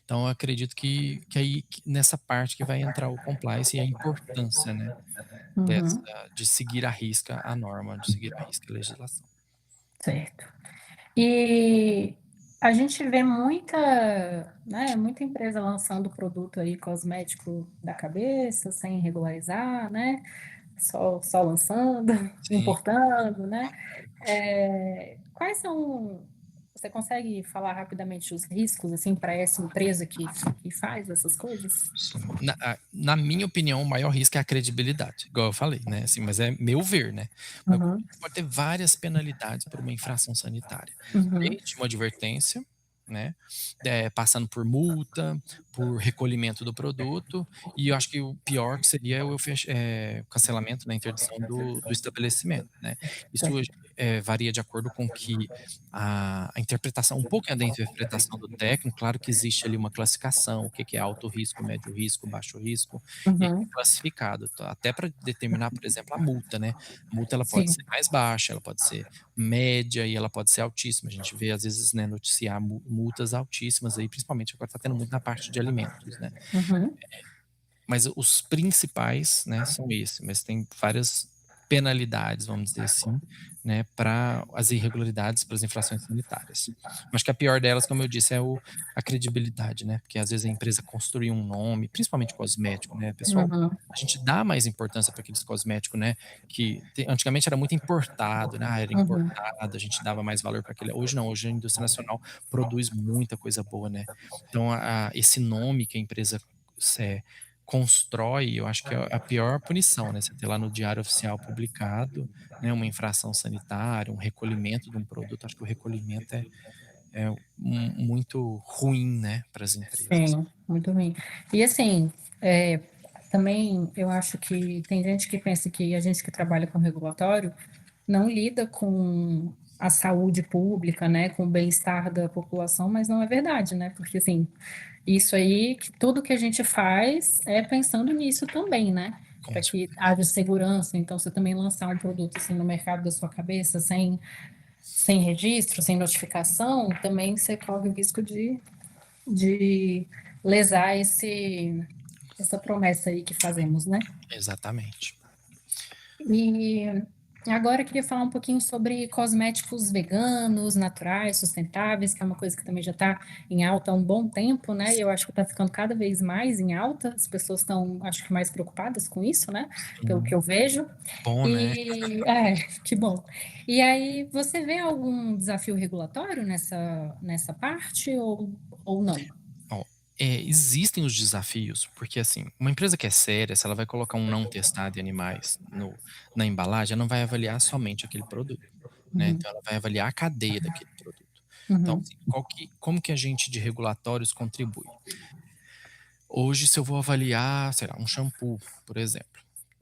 [SPEAKER 2] Então eu acredito que aí nessa parte que vai entrar o compliance e a importância, né, dessa
[SPEAKER 1] Uhum,
[SPEAKER 2] de seguir à risca a norma, de seguir à risca a legislação.
[SPEAKER 1] certo. E a gente vê muita empresa lançando produto aí cosmético da cabeça, sem regularizar, né, só lançando,
[SPEAKER 2] Sim.
[SPEAKER 1] importando, né. Quais são você consegue falar rapidamente os riscos, assim, para essa empresa que faz essas coisas?
[SPEAKER 2] Sim. Na minha opinião, o maior risco é a credibilidade, igual eu falei, né, assim, mas é meu ver, né. Mas
[SPEAKER 1] Uhum,
[SPEAKER 2] pode ter várias penalidades por uma infração sanitária,
[SPEAKER 1] uhum,
[SPEAKER 2] desde uma advertência, né, passando por multa, por recolhimento do produto, e eu acho que o pior que seria o cancelamento, né, interdição do estabelecimento, né. Isso
[SPEAKER 1] certo.
[SPEAKER 2] varia de acordo com que a interpretação um pouco é da interpretação do técnico, claro que existe ali uma classificação, o que que é alto risco, médio risco, baixo risco, e aí é
[SPEAKER 1] Uhum,
[SPEAKER 2] classificado, tá, até para determinar, por exemplo, a multa, né. A multa ela pode
[SPEAKER 1] sim.
[SPEAKER 2] ser mais baixa, ela pode ser média e ela pode ser altíssima. A gente vê às vezes, né, noticiar multas altíssimas aí, principalmente agora está tendo muito na parte de alimentos, né.
[SPEAKER 1] Uhum,
[SPEAKER 2] Mas os principais, né, são esses, mas tem várias penalidades, vamos dizer assim, né, para as irregularidades, para as infrações sanitárias. Acho que a pior delas, como eu disse, é a credibilidade, né, porque às vezes a empresa construiu um nome, principalmente cosmético, né, pessoal,
[SPEAKER 1] Uhum.
[SPEAKER 2] a gente dá mais importância para aqueles cosméticos, né, que antigamente era muito importado, né, era
[SPEAKER 1] Uhum.
[SPEAKER 2] importado, a gente dava mais valor para aquele. Hoje não, hoje a indústria nacional produz muita coisa boa, né. Então esse nome que a empresa eh, constrói, eu acho que é a pior punição, né, você ter lá no diário oficial publicado, né, uma infração sanitária, um recolhimento de um produto, acho que o recolhimento é muito ruim, né, para as empresas.
[SPEAKER 1] Sim, muito ruim. E assim, é, também eu acho que tem gente que pensa que a gente que trabalha com regulatório não lida com a saúde pública, né, com o bem-estar da população, mas não é verdade, né? Porque assim, isso aí, tudo que a gente faz é pensando nisso também, né?
[SPEAKER 2] Com
[SPEAKER 1] Para
[SPEAKER 2] cer
[SPEAKER 1] que haja segurança. Então, você também lançar um produto assim no mercado da sua cabeça, sem registro, sem notificação, também você corre o risco de lesar essa promessa aí que fazemos, né?
[SPEAKER 2] Exatamente.
[SPEAKER 1] E agora eu queria falar um pouquinho sobre cosméticos veganos, naturais, sustentáveis, que é uma coisa que também já está em alta há um bom tempo, né? E eu acho que está ficando cada vez mais em alta. As pessoas estão, acho que, mais preocupadas com isso, né? Pelo
[SPEAKER 2] Sim.
[SPEAKER 1] que eu vejo.
[SPEAKER 2] Bom, né.
[SPEAKER 1] Que bom. E aí, você vê algum desafio regulatório nessa parte ou não?
[SPEAKER 2] Ó, existem os desafios, porque, assim, uma empresa que é séria, se ela vai colocar um não testado em animais na embalagem, ela não vai avaliar somente aquele produto, né,
[SPEAKER 1] Uhum,
[SPEAKER 2] então ela vai avaliar a cadeia daquele produto. Então,
[SPEAKER 1] uhum,
[SPEAKER 2] assim, como que a gente de regulatórios contribui? Hoje, se eu vou avaliar, sei lá, um shampoo, por exemplo,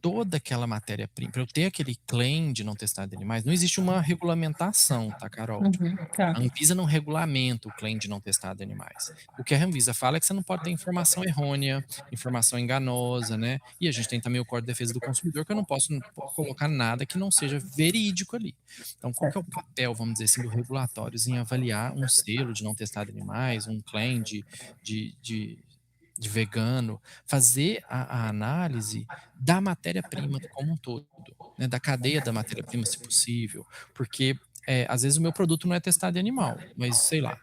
[SPEAKER 2] toda aquela matéria-prima para eu ter aquele claim de não testado em animais, não existe uma regulamentação, tá, Carol?
[SPEAKER 1] uhum, tá,
[SPEAKER 2] A Anvisa não regulamenta o claim de não testado em animais. O que a Anvisa fala é que você não pode ter informação errônea, informação enganosa, né, e a gente tem também o Código de Defesa do Consumidor, que eu não posso colocar nada que não seja verídico ali. Então qual que é o
[SPEAKER 1] certo.
[SPEAKER 2] papel, vamos dizer assim, do regulatórios em avaliar um selo de não testado em animais, um claim de de de vegano, fazer a análise da matéria-prima como um todo, né, da cadeia da matéria-prima, se possível, porque, às vezes o meu produto não é testado em animal, mas sei lá,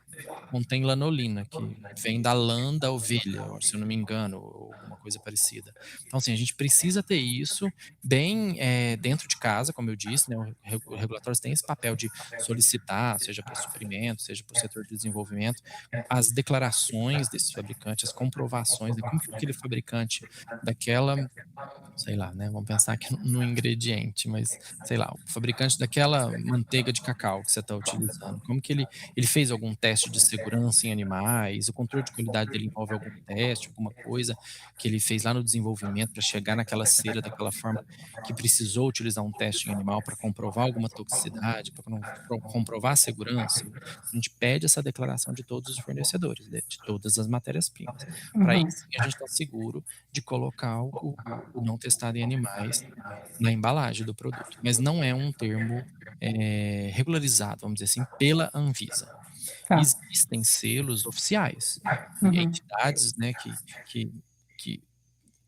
[SPEAKER 2] contém lanolina, que vem da lã da ovelha, se eu não me engano, ou alguma coisa parecida. Então, assim, a gente precisa ter isso bem, dentro de casa, como eu disse, né, o regulatórios tem esse papel de solicitar, seja para suprimento, seja para o setor de desenvolvimento, as declarações desses fabricantes, as comprovações, né, como que aquele fabricante daquela, sei lá, né, vamos pensar aqui no ingrediente, mas, sei lá, o fabricante daquela manteiga de cacau que você está utilizando, como que ele fez algum teste de segurança em animais, o controle de qualidade dele envolve algum teste, alguma coisa que ele fez lá no desenvolvimento para chegar naquela cera daquela forma que precisou utilizar um teste em animal para comprovar alguma toxicidade, para comprovar a segurança. A gente pede essa declaração de todos os fornecedores, de todas as matérias-primas. Para aí
[SPEAKER 1] Uhum,
[SPEAKER 2] sim a gente está seguro de colocar o não testado em animais na embalagem do produto, mas não é um termo, regularizado, vamos dizer assim, pela Anvisa.
[SPEAKER 1] tá.
[SPEAKER 2] Existem selos oficiais,
[SPEAKER 1] Uhum,
[SPEAKER 2] entidades, né, que que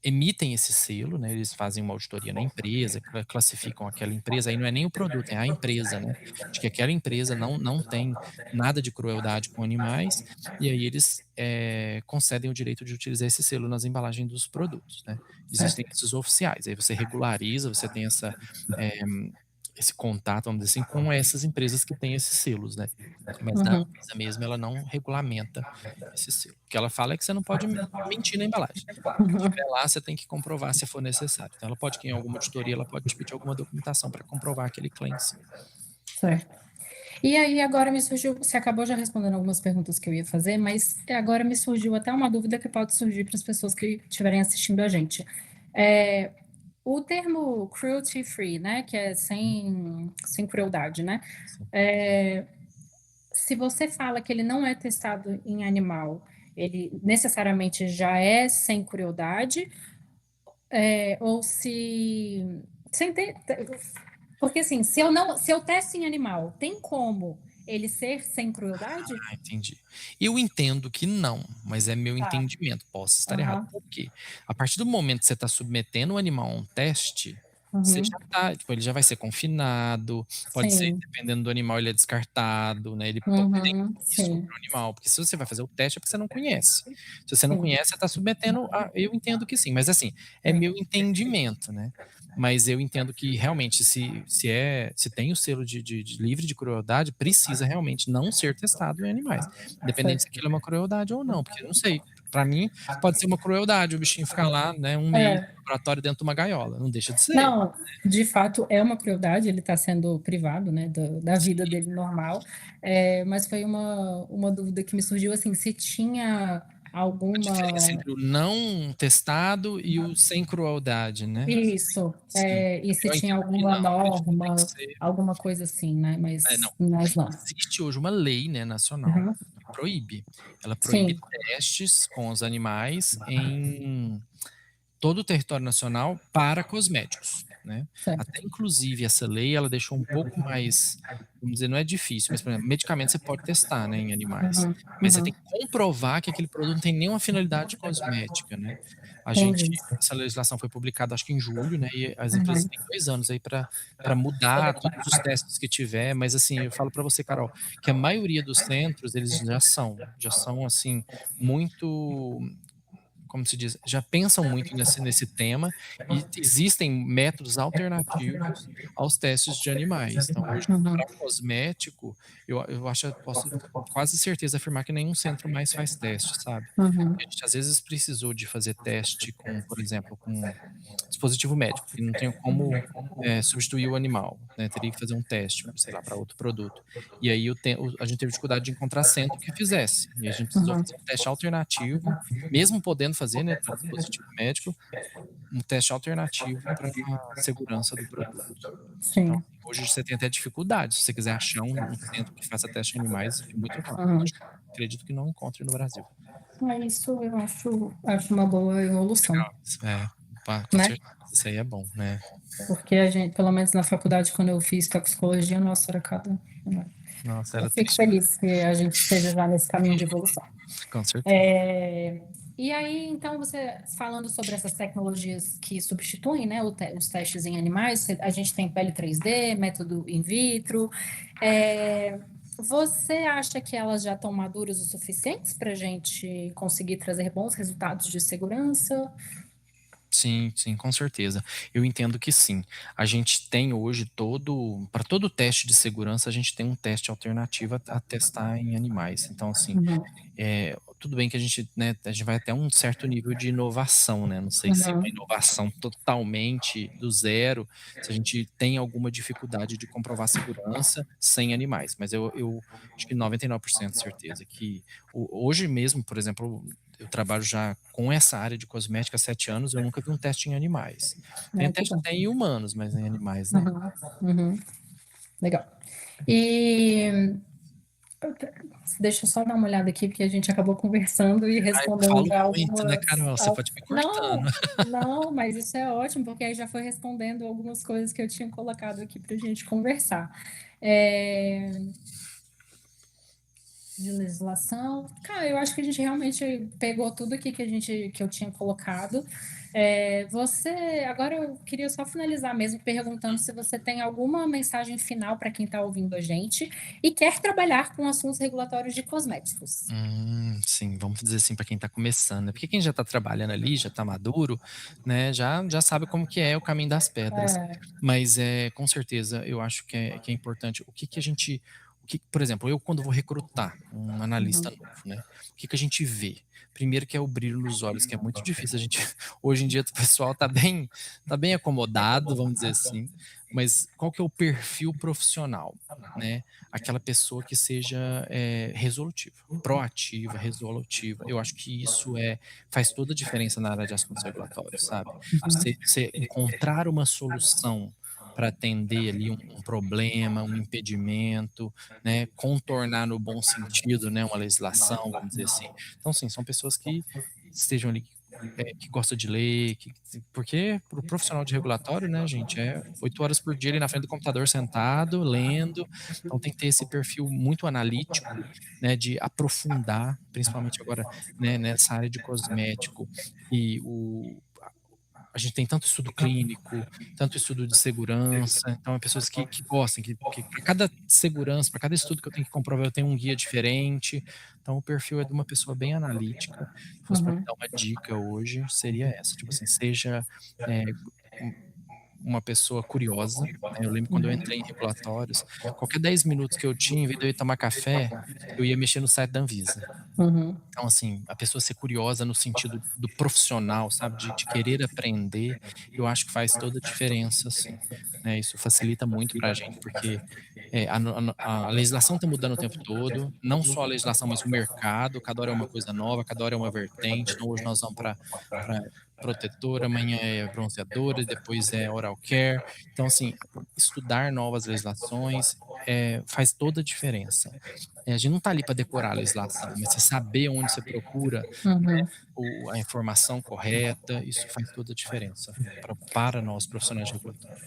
[SPEAKER 2] emitem esse selo, né, eles fazem uma auditoria na empresa, classificam aquela empresa, aí não é nem o produto, é a empresa, né, de que aquela empresa não tem nada de crueldade com animais, e aí eles, concedem o direito de utilizar esse selo nas embalagens dos produtos, né. Existem
[SPEAKER 1] certo.
[SPEAKER 2] esses oficiais, aí você regulariza, você tem eh, esse contato, vamos dizer assim, com essas empresas que têm esses selos, né. Mas a
[SPEAKER 1] Uhum,
[SPEAKER 2] Anvisa mesmo, ela não regulamenta esse selo. O que ela fala é que você não pode mentir na embalagem. O que tiver lá, você tem que comprovar se for necessário. Então ela pode que em alguma auditoria, ela pode te pedir alguma documentação para comprovar aquele claim sim.
[SPEAKER 1] certo. E aí, agora me surgiu, você acabou já respondendo algumas perguntas que eu ia fazer, mas agora me surgiu até uma dúvida que pode surgir para as pessoas que estiverem assistindo a gente. É, o termo cruelty free, né, que é sem crueldade, né?
[SPEAKER 2] Sim.
[SPEAKER 1] É, se você fala que ele não é testado em animal, ele necessariamente já é sem crueldade, ou se sem ter, porque assim, se eu testo em animal, tem como ele ser sem crueldade?
[SPEAKER 2] Ah, entendi. Eu entendo que não, mas é meu
[SPEAKER 1] Tá.
[SPEAKER 2] entendimento, posso estar errado.
[SPEAKER 1] Aham.
[SPEAKER 2] Por quê? A partir do momento que você está submetendo o animal a um teste, você já
[SPEAKER 1] Uhum.
[SPEAKER 2] tá tipo, ele já vai ser confinado, pode ser,
[SPEAKER 1] Sim.
[SPEAKER 2] dependendo do animal, ele é descartado, né, ele pode ter
[SPEAKER 1] Uhum.
[SPEAKER 2] risco
[SPEAKER 1] Sim.
[SPEAKER 2] para o animal, porque se você vai fazer o teste é porque você não conhece. Se você não
[SPEAKER 1] Sim.
[SPEAKER 2] conhece, você tá submetendo a eu entendo que sim, mas assim, é
[SPEAKER 1] Sim.
[SPEAKER 2] meu entendimento, né. Mas eu entendo que realmente se tem o selo de livre de crueldade, precisa realmente não ser testado em animais, independente se
[SPEAKER 1] Certo.
[SPEAKER 2] aquilo é uma crueldade ou não, porque eu não sei, pra mim pode ser uma crueldade o bichinho ficar lá, né, um mês
[SPEAKER 1] É.
[SPEAKER 2] no laboratório dentro de uma gaiola, não deixa de ser.
[SPEAKER 1] Não, de fato é uma crueldade, ele está sendo privado, né, da vida
[SPEAKER 2] Sim,
[SPEAKER 1] dele normal, mas foi uma dúvida que me surgiu, assim, se tinha
[SPEAKER 2] a diferença
[SPEAKER 1] alguma
[SPEAKER 2] entre o não testado e o sem crueldade, né.
[SPEAKER 1] isso,
[SPEAKER 2] Sim,
[SPEAKER 1] e se
[SPEAKER 2] eu
[SPEAKER 1] tinha
[SPEAKER 2] entendo que
[SPEAKER 1] alguma
[SPEAKER 2] não, acredito que tem que
[SPEAKER 1] norma,
[SPEAKER 2] ser
[SPEAKER 1] alguma coisa assim, né,
[SPEAKER 2] não.
[SPEAKER 1] mas não.
[SPEAKER 2] Existe hoje uma lei, né, nacional
[SPEAKER 1] Uhum.
[SPEAKER 2] que proíbe. Ela proíbe
[SPEAKER 1] Sim,
[SPEAKER 2] testes com os animais em todo o território nacional para cosméticos, né. Até
[SPEAKER 1] certo.
[SPEAKER 2] inclusive essa lei ela deixou um pouco mais, vamos dizer, não é difícil, mas, por exemplo, medicamento você pode testar, né, em animais,
[SPEAKER 1] Uhum,
[SPEAKER 2] mas você tem
[SPEAKER 1] uhum.
[SPEAKER 2] que comprovar que aquele produto não tem nenhuma finalidade cosmética, né. A gente
[SPEAKER 1] Entendi.
[SPEAKER 2] essa legislação foi publicada acho que em julho, né, e as empresas
[SPEAKER 1] Uhum.
[SPEAKER 2] têm 2 anos aí para mudar todos os testes que tiver, mas assim, eu falo para você, Carol, que a maioria dos centros eles já são, assim, muito, como se diz, já pensam muito nesse tema e existem métodos alternativos aos testes de animais. Então hoje,
[SPEAKER 1] Uhum.
[SPEAKER 2] para cosmético, eu acho eu posso quase certeza afirmar que nenhum centro mais faz teste, sabe.
[SPEAKER 1] Uhum.
[SPEAKER 2] A gente às vezes precisou de fazer teste com, por exemplo, com dispositivo médico, que não tem como, substituir o animal, né, teria que fazer um teste, sei lá, para outro produto. E aí a gente teve dificuldade de encontrar centro que fizesse, e a gente precisou
[SPEAKER 1] Uhum.
[SPEAKER 2] fazer um teste alternativo, mesmo podendo fazer, né, para dispositivo médico, um teste alternativo para a segurança do produto. Então,
[SPEAKER 1] Sim.
[SPEAKER 2] assim, hoje você tem até dificuldade, se você quiser achar um centro que faça teste em animais, é muito raro.
[SPEAKER 1] Uhum.
[SPEAKER 2] Acredito que não encontre no Brasil.
[SPEAKER 1] Isso eu acho uma boa evolução,
[SPEAKER 2] É, com
[SPEAKER 1] né?
[SPEAKER 2] certeza, isso aí é bom, né.
[SPEAKER 1] Porque a gente, pelo menos na faculdade, quando eu fiz toxicologia, nossa, era cada.
[SPEAKER 2] Nossa,
[SPEAKER 1] Eu
[SPEAKER 2] era
[SPEAKER 1] fico
[SPEAKER 2] triste
[SPEAKER 1] feliz que a gente esteja já nesse caminho de evolução.
[SPEAKER 2] com certeza.
[SPEAKER 1] É, e aí, então, você falando sobre essas tecnologias que substituem, né, os testes em animais, a gente tem pele 3D, método in vitro. é, Você acha que elas já estão maduras o suficientes para a gente conseguir trazer bons resultados de segurança?
[SPEAKER 2] Sim, sim, com certeza. Eu entendo que sim. A gente tem hoje para todo teste de segurança, a gente tem um teste alternativo a testar em animais. Então, assim,
[SPEAKER 1] Uhum,
[SPEAKER 2] tudo bem que a gente vai até um certo nível de inovação, né, não sei se uma
[SPEAKER 1] uhum,
[SPEAKER 2] inovação totalmente do zero, se a gente tem alguma dificuldade de comprovar segurança sem animais, mas eu acho que 99% certeza que hoje mesmo, por exemplo, eu trabalho já com essa área de cosmética há 7 anos, eu nunca vi um teste em animais. Tem
[SPEAKER 1] que
[SPEAKER 2] teste
[SPEAKER 1] bom.
[SPEAKER 2] até em humanos, mas em animais não.
[SPEAKER 1] Uhum, uhum, legal. E deixa eu só dar uma olhada aqui, porque a gente acabou conversando e
[SPEAKER 2] Ah, eu
[SPEAKER 1] respondendo
[SPEAKER 2] falo
[SPEAKER 1] já
[SPEAKER 2] muito, né,
[SPEAKER 1] algumas.
[SPEAKER 2] Carol, você pode me cortando.
[SPEAKER 1] Não, não, mas isso é ótimo, porque aí já foi respondendo algumas coisas que eu tinha colocado aqui para a gente conversar. É, de legislação. Cara, eu acho que a gente realmente pegou tudo aqui que eu tinha colocado. Agora eu queria só finalizar mesmo perguntando se você tem alguma mensagem final para quem está ouvindo a gente e quer trabalhar com assuntos regulatórios de cosméticos.
[SPEAKER 2] Sim, vamos dizer assim, para quem está começando, né, porque quem já está trabalhando ali, já está maduro, né, já sabe como que é o caminho das pedras.
[SPEAKER 1] É,
[SPEAKER 2] Mas, com certeza, eu acho que é importante o que que a gente por exemplo, eu quando vou recrutar um analista
[SPEAKER 1] uhum,
[SPEAKER 2] novo, né, o que que a gente vê? Primeiro que é o brilho nos olhos, que é muito difícil a gente hoje em dia o pessoal tá bem acomodado, vamos dizer assim, mas qual que é o perfil profissional, né? Aquela pessoa que seja, resolutiva, proativa, resolutiva. Eu acho que isso faz toda a diferença na área de assuntos regulatórios, sabe. Você encontrar uma solução para atender ali um problema, um impedimento, né, contornar no bom sentido, né, uma legislação, vamos dizer assim. Então, assim, são pessoas que estejam ali, que gosta de ler, porque para o profissional de regulatório, né, gente, 8 horas por dia ali na frente do computador sentado, lendo, então tem que ter esse perfil muito analítico, né, de aprofundar, principalmente agora, né, nessa área de cosmético, e a gente tem tanto estudo clínico, tanto estudo de segurança, então é pessoas que gostam, que pra cada segurança, para cada estudo que eu tenho que comprovar, eu tenho um guia diferente, então o perfil é de uma pessoa bem analítica. Se fosse para me
[SPEAKER 1] Uhum.
[SPEAKER 2] dar uma dica hoje, seria essa, tipo assim, seja, eh, um uma pessoa curiosa, né, eu lembro quando eu entrei em regulatórios, qualquer 10 minutos que eu tinha, em vez de eu ir tomar café, eu ia mexer no site da Anvisa.
[SPEAKER 1] Uhum.
[SPEAKER 2] Então, assim, a pessoa ser curiosa no sentido do profissional, sabe, de querer aprender, eu acho que faz toda a diferença, assim, né, isso facilita muito pra gente, porque, a legislação está mudando o tempo todo, não só a legislação, mas o mercado, cada hora é uma coisa nova, cada hora é uma vertente, então hoje nós vamos pra protetor, amanhã é bronzeador e depois é oral care. Então, assim, estudar novas legislações, faz toda a diferença. A gente não tá ali para decorar a legislação, mas você saber onde você procura, né,
[SPEAKER 1] Uhum.
[SPEAKER 2] a informação correta, isso faz toda a diferença para nós profissionais de regulatório.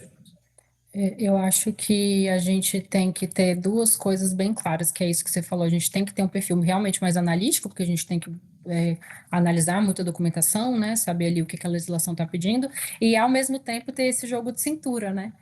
[SPEAKER 1] Eu acho que a gente tem que ter duas coisas bem claras, que é isso que você falou, a gente tem que ter um perfil realmente mais analítico, porque a gente tem que analisar muita documentação, né, saber ali o que a legislação está pedindo, e ao mesmo tempo ter esse jogo de cintura, né?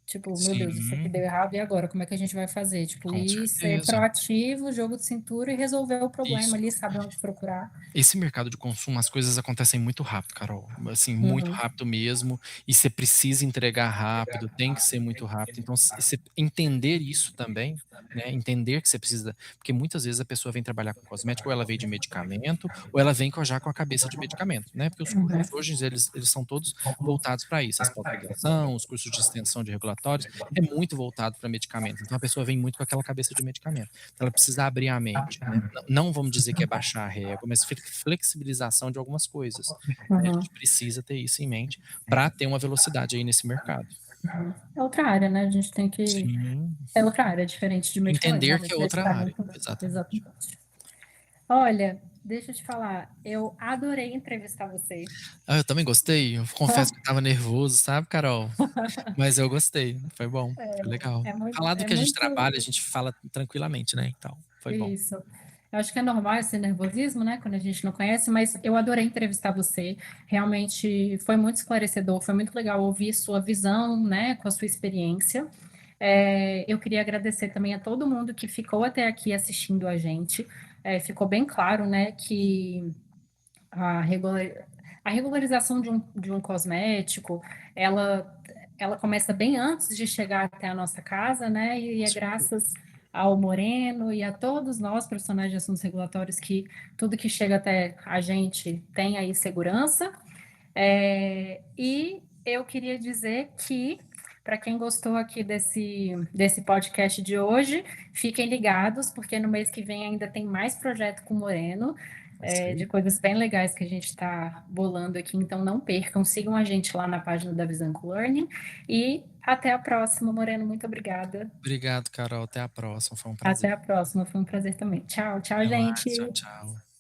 [SPEAKER 1] Tipo, meu Deus, isso aqui
[SPEAKER 2] Sim,
[SPEAKER 1] deu errado, e agora? Como é que a gente vai fazer? Tipo,
[SPEAKER 2] com
[SPEAKER 1] ir ser
[SPEAKER 2] certeza.
[SPEAKER 1] proativo, jogo de cintura e resolver o problema
[SPEAKER 2] Isso.
[SPEAKER 1] ali, saber onde procurar.
[SPEAKER 2] Esse mercado de consumo, as coisas acontecem muito rápido, Carol, assim, muito
[SPEAKER 1] Uhum,
[SPEAKER 2] rápido mesmo, e você precisa entregar rápido, tem que ser muito rápido. Então, você entender isso também, né, entender que você precisa, porque muitas vezes a pessoa vem trabalhar com cosmético, ou ela vem de medicamento, ou ela vem já com a cabeça de medicamento, né, porque os
[SPEAKER 1] uhum,
[SPEAKER 2] cursos hoje eles são todos voltados para isso, as pós-graduação, os cursos de extensão de regulatórios, é muito voltado para medicamento. Então a pessoa vem muito com aquela cabeça de medicamento. Então ela precisa abrir a mente, né. Não vamos dizer que é baixar a régua, mas flexibilização de algumas coisas, né, a
[SPEAKER 1] uhum.
[SPEAKER 2] gente precisa ter isso em mente para ter uma velocidade aí nesse mercado.
[SPEAKER 1] É outra área, né? A gente tem que.
[SPEAKER 2] Sim,
[SPEAKER 1] É outra área, diferente de medicamento,
[SPEAKER 2] entender que é
[SPEAKER 1] realmente. Esse
[SPEAKER 2] outra
[SPEAKER 1] está
[SPEAKER 2] área,
[SPEAKER 1] muito.
[SPEAKER 2] exatamente.
[SPEAKER 1] Exatamente. Olha, deixa eu te falar, eu adorei entrevistar você.
[SPEAKER 2] Ah, eu também gostei, eu confesso que eu estava nervoso, sabe, Carol, mas eu gostei, foi bom, foi legal.
[SPEAKER 1] É muito,
[SPEAKER 2] Falar do
[SPEAKER 1] é
[SPEAKER 2] que a gente
[SPEAKER 1] muito
[SPEAKER 2] trabalha, a gente fala tranquilamente, né, então, foi bom.
[SPEAKER 1] isso. Eu acho que é normal esse nervosismo, né, quando a gente não conhece, mas eu adorei entrevistar você. Realmente foi muito esclarecedor, foi muito legal ouvir sua visão, né, com a sua experiência. Eu queria agradecer também a todo mundo que ficou até aqui assistindo a gente. Ficou bem claro, né, que a, regular, a regularização de um cosmético, ela, ela começa bem antes de chegar até a nossa casa, né? E
[SPEAKER 2] Com
[SPEAKER 1] é
[SPEAKER 2] certeza.
[SPEAKER 1] graças ao Moreno e a todos nós, profissionais de assuntos regulatórios, que tudo que chega até a gente tem aí segurança. E eu queria dizer que, para quem gostou aqui desse podcast de hoje, fiquem ligados, porque no mês que vem ainda tem mais projeto com o Moreno,
[SPEAKER 2] Vai ser.
[SPEAKER 1] de coisas bem legais que a gente está bolando aqui, então não percam, sigam a gente lá na página da Visanco Learning e até a próxima, Moreno, muito obrigada.
[SPEAKER 2] Obrigado, Carol, até a próxima, foi um prazer.
[SPEAKER 1] Até a próxima, foi um prazer também. Tchau, tchau,
[SPEAKER 2] Até mais, tchau,
[SPEAKER 1] gente.
[SPEAKER 2] tchau.